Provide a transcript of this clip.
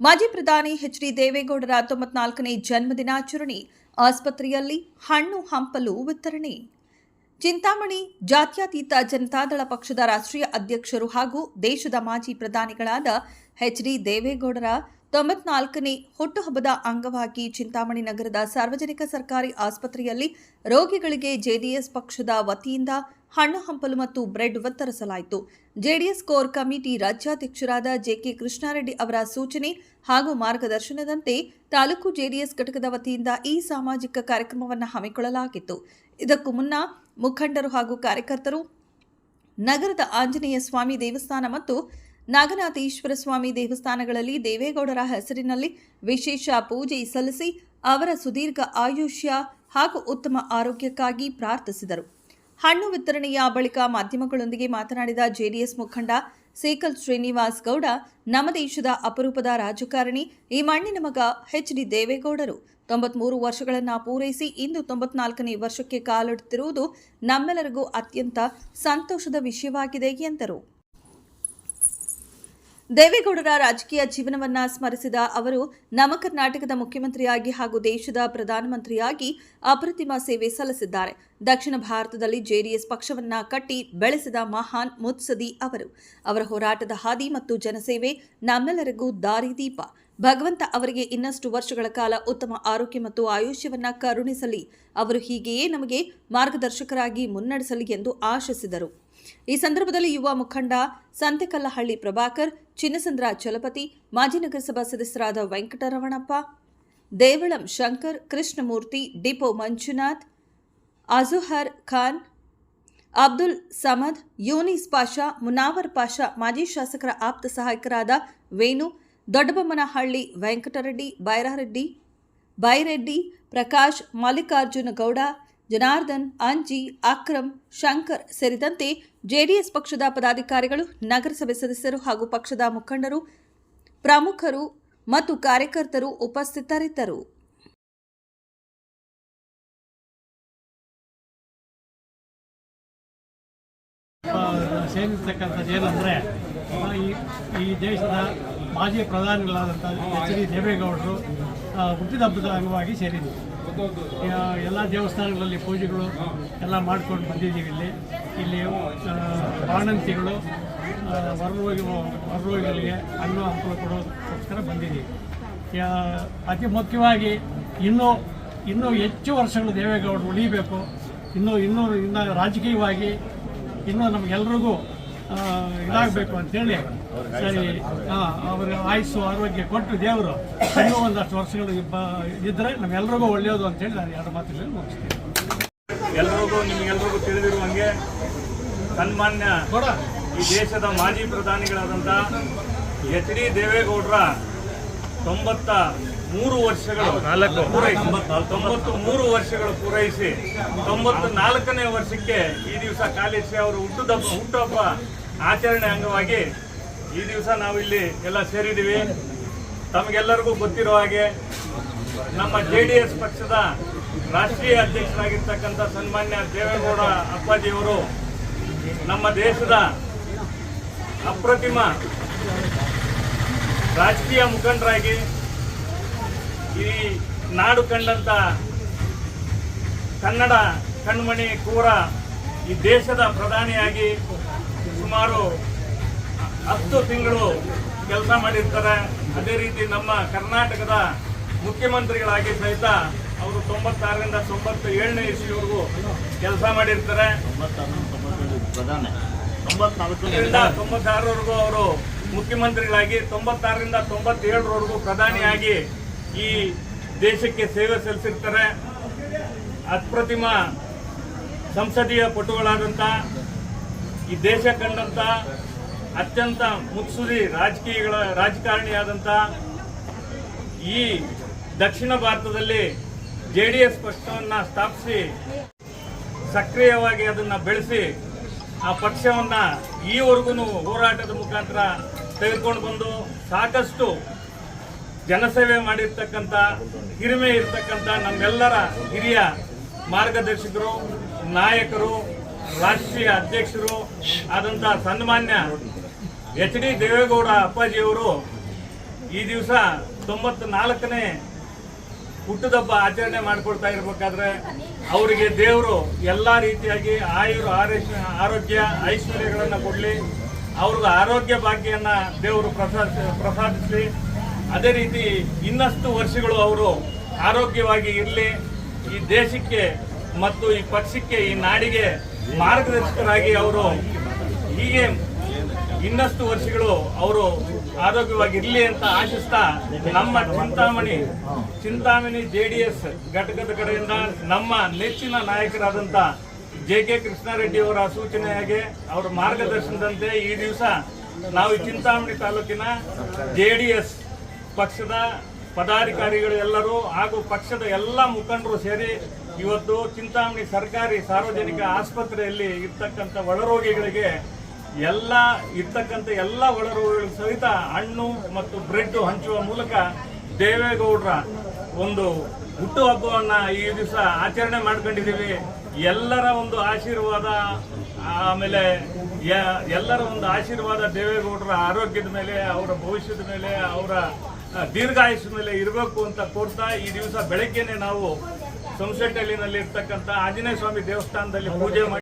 ಮಾಜಿ ಪ್ರಧಾನಿ ಎಚ್.ಡಿ. ದೇವೇಗೌಡರ 94ನೇ ಜನ್ಮದಿನಾಚರಣೆ. ಆಸ್ಪತ್ರೆಯಲ್ಲಿ ಹಣ್ಣು ಹಂಪಲು ವಿತರಣೆ. ಚಿಂತಾಮಣಿ ಜಾತ್ಯತೀತ ಜನತಾದಳ ಪಕ್ಷದ ರಾಷ್ಟ್ರೀಯ ಅಧ್ಯಕ್ಷರು ಹಾಗೂ ದೇಶದ ಮಾಜಿ ಪ್ರಧಾನಿಗಳಾದ ಎಚ್.ಡಿ. ದೇವೇಗೌಡರ 94ನೇ ಹುಟ್ಟುಹಬ್ಬದ ಅಂಗವಾಗಿ ಚಿಂತಾಮಣಿ ನಗರದ ಸಾರ್ವಜನಿಕ ಸರ್ಕಾರಿ ಆಸ್ಪತ್ರೆಯಲ್ಲಿ ರೋಗಿಗಳಿಗೆ ಜೆಡಿಎಸ್ ಪಕ್ಷದ ವತಿಯಿಂದ ಹಣ್ಣು ಹಂಪಲು ಮತ್ತು ಬ್ರೆಡ್ ವಿತರಿಸಲಾಯಿತು. ಜೆಡಿಎಸ್ ಕೋರ್ ಕಮಿಟಿ ರಾಜ್ಯಾಧ್ಯಕ್ಷರಾದ ಜೆ.ಕೆ. ಕೃಷ್ಣಾರೆಡ್ಡಿ ಅವರ ಸೂಚನೆ ಹಾಗೂ ಮಾರ್ಗದರ್ಶನದಂತೆ ತಾಲೂಕು ಜೆಡಿಎಸ್ ಘಟಕದ ವತಿಯಿಂದ ಈ ಸಾಮಾಜಿಕ ಕಾರ್ಯಕ್ರಮವನ್ನು ಹಮ್ಮಿಕೊಳ್ಳಲಾಗಿತ್ತು. ಇದಕ್ಕೂ ಮುನ್ನ ಮುಖಂಡರು ಹಾಗೂ ಕಾರ್ಯಕರ್ತರು ನಗರದ ಆಂಜನೇಯ ಸ್ವಾಮಿ ದೇವಸ್ಥಾನ ಮತ್ತು ನಾಗನಾಥೇಶ್ವರ ಸ್ವಾಮಿ ದೇವಸ್ಥಾನಗಳಲ್ಲಿ ದೇವೇಗೌಡರ ಹೆಸರಿನಲ್ಲಿ ವಿಶೇಷ ಪೂಜೆ ಸಲ್ಲಿಸಿ ಅವರ ಸುದೀರ್ಘ ಆಯುಷ್ಯ ಹಾಗೂ ಉತ್ತಮ ಆರೋಗ್ಯಕ್ಕಾಗಿ ಪ್ರಾರ್ಥಿಸಿದರು. ಹಣ್ಣು ವಿತರಣೆಯ ಬಳಿಕ ಮಾಧ್ಯಮಗಳೊಂದಿಗೆ ಮಾತನಾಡಿದ ಜೆಡಿಎಸ್ ಮುಖಂಡ ಸೇಕಲ್ ಶ್ರೀನಿವಾಸ್ ಗೌಡ, ನಮ್ಮ ದೇಶದ ಅಪರೂಪದ ರಾಜಕಾರಣಿ ಈ ಮಣ್ಣಿನ ಮಗ ಎಚ್.ಡಿ. ದೇವೇಗೌಡರು 93 ವರ್ಷಗಳನ್ನು ಪೂರೈಸಿ ಇಂದು 94ನೇ ವರ್ಷಕ್ಕೆ ಕಾಲಿಡುತ್ತಿರುವುದು ನಮ್ಮೆಲ್ಲರಿಗೂ ಅತ್ಯಂತ ಸಂತೋಷದ ವಿಷಯವಾಗಿದೆ ಎಂದರು. ದೇವೇಗೌಡರ ರಾಜಕೀಯ ಜೀವನವನ್ನು ಸ್ಮರಿಸಿದ ಅವರು ನಮ್ಮ ಕರ್ನಾಟಕದ ಮುಖ್ಯಮಂತ್ರಿಯಾಗಿ ಹಾಗೂ ದೇಶದ ಪ್ರಧಾನಮಂತ್ರಿಯಾಗಿ ಅಪ್ರತಿಮ ಸೇವೆ ಸಲ್ಲಿಸಿದ್ದಾರೆ. ದಕ್ಷಿಣ ಭಾರತದಲ್ಲಿ ಜೆಡಿಎಸ್ ಪಕ್ಷವನ್ನ ಕಟ್ಟಿ ಬೆಳೆಸಿದ ಮಹಾನ್ ಮುತ್ಸದಿ ಅವರು. ಅವರ ಹೋರಾಟದ ಹಾದಿ ಮತ್ತು ಜನಸೇವೆ ನಮ್ಮೆಲ್ಲರಿಗೂ ದಾರಿದೀಪ. ಭಗವಂತ ಅವರಿಗೆ ಇನ್ನಷ್ಟು ವರ್ಷಗಳ ಕಾಲ ಉತ್ತಮ ಆರೋಗ್ಯ ಮತ್ತು ಆಯುಷ್ಯವನ್ನ ಕರುಣಿಸಲಿ. ಅವರು ಹೀಗೆಯೇ ನಮಗೆ ಮಾರ್ಗದರ್ಶಕರಾಗಿ ಮುನ್ನಡೆಸಲಿ ಎಂದು ಆಶಿಸಿದರು. ಈ ಸಂದರ್ಭದಲ್ಲಿ ಯುವ ಮುಖಂಡ ಸಂತೆಕಲ್ಲಹಳ್ಳಿ ಪ್ರಭಾಕರ್, ಚಿನ್ನಸಂದ್ರ ಚಲಪತಿ, ಮಾಜಿ ನಗರಸಭಾ ಸದಸ್ಯರಾದ ವೆಂಕಟರಮಣಪ್ಪ, ದೇವಳಂ ಶಂಕರ್, ಕೃಷ್ಣಮೂರ್ತಿ, ಡಿಪೋ ಮಂಜುನಾಥ್, ಅಜುಹರ್ ಖಾನ್, ಅಬ್ದುಲ್ ಸಮದ್, ಯೂನಿಸ್ ಪಾಷಾ, ಮುನಾವರ್ ಪಾಷಾ, ಮಾಜಿ ಶಾಸಕರ ಆಪ್ತ ಸಹಾಯಕರಾದ ವೇಣು, ದೊಡ್ಡಬೊಮ್ಮನಹಳ್ಳಿ ವೆಂಕಟರೆಡ್ಡಿ, ಬೈರೆಡ್ಡಿ, ಪ್ರಕಾಶ್, ಮಲ್ಲಿಕಾರ್ಜುನ ಗೌಡ, ಜನಾರ್ದನ್, ಅಂಜಿ, ಅಕ್ರಮ್, ಶಂಕರ್ ಸೇರಿದಂತೆ ಜೆಡಿಎಸ್ ಪಕ್ಷದ ಪದಾಧಿಕಾರಿಗಳು, ನಗರಸಭೆ ಸದಸ್ಯರು ಹಾಗೂ ಪಕ್ಷದ ಮುಖಂಡರು, ಪ್ರಮುಖರು ಮತ್ತು ಕಾರ್ಯಕರ್ತರು ಉಪಸ್ಥಿತರಿದ್ದರು. ಸೇರಿರ್ತಕ್ಕಂಥದ್ದು ಏನಂದರೆ, ಈ ದೇಶದ ಮಾಜಿ ಪ್ರಧಾನಿಗಳಾದಂಥ ಎಚ್.ಡಿ. ದೇವೇಗೌಡರು ಹುಟ್ಟಿದಬ್ಬದ ಅಂಗವಾಗಿ ಸೇರಿದ್ವಿ. ಎಲ್ಲ ದೇವಸ್ಥಾನಗಳಲ್ಲಿ ಪೂಜೆಗಳು ಎಲ್ಲ ಮಾಡ್ಕೊಂಡು ಬಂದಿದ್ದೀವಿ. ಇಲ್ಲಿ ಬಾಣಂತಿಗಳು ಹೊರರೋಗಿಗಳಿಗೆ ಹಣ್ಣು ಹಂಪಲು ಕೊಡೋದಕ್ಕೋಸ್ಕರ ಬಂದಿದ್ದೀವಿ. ಅತಿ ಮುಖ್ಯವಾಗಿ ಇನ್ನೂ ಹೆಚ್ಚು ವರ್ಷಗಳು ದೇವೇಗೌಡರು ಉಳಿಬೇಕು. ಇನ್ನು ರಾಜಕೀಯವಾಗಿ ನಮಗೆಲ್ರಿಗೂ ಇದಾಗಬೇಕು ಅಂತೇಳಿ ಸರಿ ಅವರ ಆಯುಸ್ಸು ಆರೋಗ್ಯ ಕೊಟ್ಟು ದೇವರು ಇನ್ನೂ ಒಂದಷ್ಟು ವರ್ಷಗಳು ಇದ್ದರೆ ನಮ್ಮೆಲ್ರಿಗೂ ಒಳ್ಳೆಯದು ಅಂತೇಳಿ ನಾನು ಎರಡು ಮಾತುಗಳಲ್ಲಿ ಮುಗಿಸ್ತೀನಿ. ನಿಮಗೆಲ್ರಿಗೂ ತಿಳಿದಿರುವಂಗೆ ಸನ್ಮಾನ್ಯ ಈ ದೇಶದ ಮಾಜಿ ಪ್ರಧಾನಿಗಳಾದಂಥ ಎಚ್.ಡಿ. ದೇವೇಗೌಡರ 93 ವರ್ಷಗಳು ಪೂರೈಸಿ 94ನೇ ವರ್ಷಕ್ಕೆ ಈ ದಿವಸ ಕಾಲಿಸಿ ಅವರು ಹುಟ್ಟುಹಬ್ಬ ಆಚರಣೆ ಅಂಗವಾಗಿ ಈ ದಿವಸ ನಾವಿಲ್ಲಿ ಎಲ್ಲ ಸೇರಿದ್ದೀವಿ. ತಮಗೆಲ್ಲರಿಗೂ ಗೊತ್ತಿರೋ ಹಾಗೆ ನಮ್ಮ ಜೆಡಿಎಸ್ ಪಕ್ಷದ ರಾಷ್ಟ್ರೀಯ ಅಧ್ಯಕ್ಷರಾಗಿರ್ತಕ್ಕಂಥ ಸನ್ಮಾನ್ಯ ದೇವೇಗೌಡ ಅಪ್ಪಾಜಿಯವರು ನಮ್ಮ ದೇಶದ ಅಪ್ರತಿಮ ರಾಜಕೀಯ ಮುಖಂಡರಾಗಿ ಈ ನಾಡು ಕಂಡಂಥ ಕನ್ನಡ ಕಣ್ಮಣಿ ಕೂರ ಈ ದೇಶದ ಪ್ರಧಾನಿಯಾಗಿ ಸುಮಾರು 10 ತಿಂಗಳು ಕೆಲಸ ಮಾಡಿರ್ತಾರೆ. ಅದೇ ರೀತಿ ನಮ್ಮ ಕರ್ನಾಟಕದ ಮುಖ್ಯಮಂತ್ರಿಗಳಾಗಿ ಸಹಿತ ಅವರು 96ರಿಂದ 97ನೇ ಇಸ್ವಿವರೆಗೂ ಕೆಲಸ ಮಾಡಿರ್ತಾರೆ. 96ರವರೆಗೂ ಅವರು ಮುಖ್ಯಮಂತ್ರಿಗಳಾಗಿ 96ರಿಂದ 97ರವರೆಗೂ ಪ್ರಧಾನಿಯಾಗಿ ಈ ದೇಶಕ್ಕೆ ಸೇವೆ ಸಲ್ಲಿಸಿರ್ತಾರೆ. ಅಪ್ರತಿಮ ಸಂಸದೀಯ ಪಟುಗಳಾದಂಥ ಈ ದೇಶ ಕಂಡಂಥ ಅತ್ಯಂತ ಮುತ್ಸುದಿ ರಾಜಕಾರಣಿಯಾದಂಥ ಈ ದಕ್ಷಿಣ ಭಾರತದಲ್ಲಿ ಜೆಡಿಎಸ್ ಪಕ್ಷವನ್ನು ಸ್ಥಾಪಿಸಿ ಸಕ್ರಿಯವಾಗಿ ಅದನ್ನು ಬೆಳೆಸಿ ಆ ಪಕ್ಷವನ್ನು ಈವರೆಗೂ ಹೋರಾಟದ ಮುಖಾಂತರ ತೆಗೆದುಕೊಂಡು ಬಂದು ಸಾಕಷ್ಟು ಜನಸೇವೆ ಮಾಡಿರ್ತಕ್ಕಂಥ ಹಿರಿಮೆ ಇರ್ತಕ್ಕಂಥ ನಮ್ಮೆಲ್ಲರ ಹಿರಿಯ ಮಾರ್ಗದರ್ಶಕರು, ನಾಯಕರು, ರಾಷ್ಟ್ರೀಯ ಈ ದಿವಸ 94ನೇ ಹುಟ್ಟುಹಬ್ಬ ಆಚರಣೆ ಮಾಡಿಕೊಳ್ತಾ ಇರಬೇಕಾದ್ರೆ ಅವರಿಗೆ ದೇವರು ಎಲ್ಲ ರೀತಿಯಾಗಿ ಆರೋಗ್ಯ ಐಶ್ವರ್ಯಗಳನ್ನು ಕೊಡಲಿ, ಅವ್ರಿಗೆ ಆರೋಗ್ಯ ಭಾಗ್ಯನ ದೇವರು ಪ್ರಸಾದಿಸಲಿ. ಅದೇ ರೀತಿ ಇನ್ನಷ್ಟು ವರ್ಷಗಳು ಅವರು ಆರೋಗ್ಯವಾಗಿ ಇರಲಿ, ಈ ದೇಶಕ್ಕೆ ಮತ್ತು ಈ ಪಕ್ಷಕ್ಕೆ ಈ ನಾಡಿಗೆ ಮಾರ್ಗದರ್ಶಕರಾಗಿ ಅವರು ಹೀಗೆ ಇನ್ನಷ್ಟು ವರ್ಷಗಳು ಅವರು ಆರೋಗ್ಯವಾಗಿರಲಿ ಅಂತ ಆಶಿಸ್ತಾ ನಮ್ಮ ಚಿಂತಾಮಣಿ JDS ಘಟಕದ ಕಡೆಯಿಂದ ನಮ್ಮ ನೆಚ್ಚಿನ ನಾಯಕರಾದಂಥ JK ಕೃಷ್ಣಾರೆಡ್ಡಿ ಅವರ ಸೂಚನೆಯಾಗಿ ಅವರ ಮಾರ್ಗದರ್ಶನದಂತೆ ಈ ದಿವಸ ನಾವು ಚಿಂತಾಮಣಿ ತಾಲೂಕಿನ JDS ಪಕ್ಷದ ಪದಾಧಿಕಾರಿಗಳು ಎಲ್ಲರೂ ಹಾಗೂ ಪಕ್ಷದ ಎಲ್ಲ ಮುಖಂಡರು ಸೇರಿ ಇವತ್ತು ಚಿಂತಾಮಣಿ ಸರ್ಕಾರಿ ಸಾರ್ವಜನಿಕ ಆಸ್ಪತ್ರೆಯಲ್ಲಿ ಇರ್ತಕ್ಕಂಥ ಒಳರೋಗಿಗಳಿಗೆ ಎಲ್ಲ ಒಳರೋಗಿಗಳು ಸಹಿತ ಹಣ್ಣು ಮತ್ತು ಬ್ರೆಡ್ ಹಂಚುವ ಮೂಲಕ ದೇವೇಗೌಡರ ಒಂದು ಹುಟ್ಟುಹಬ್ಬವನ್ನು ಈ ದಿವಸ ಆಚರಣೆ ಮಾಡ್ಕೊಂಡಿದ್ದೀವಿ. ಎಲ್ಲರ ಒಂದು ಆಶೀರ್ವಾದ, ಆಮೇಲೆ ಎಲ್ಲರ ಒಂದು ಆಶೀರ್ವಾದ ದೇವೇಗೌಡರ ಆರೋಗ್ಯದ ಮೇಲೆ, ಅವರ ಭವಿಷ್ಯದ ಮೇಲೆ, ಅವರ ದೀರ್ಘಾಯುಷ್ಯ ಮೇಲೆ ಇರಬೇಕು ಅಂತ ಕೋರ್ತಾ ಈ ದಿವಸ ಬೆಳಗ್ಗೆನೆ ನಾವು ಸೋಮಶೆಟ್ಟಹಳ್ಳಿನಲ್ಲಿ ಇರ್ತಕ್ಕಂಥ ಆಂಜನೇಯ ಸ್ವಾಮಿ ದೇವಸ್ಥಾನದಲ್ಲಿ ಪೂಜೆ ಮಾಡಿ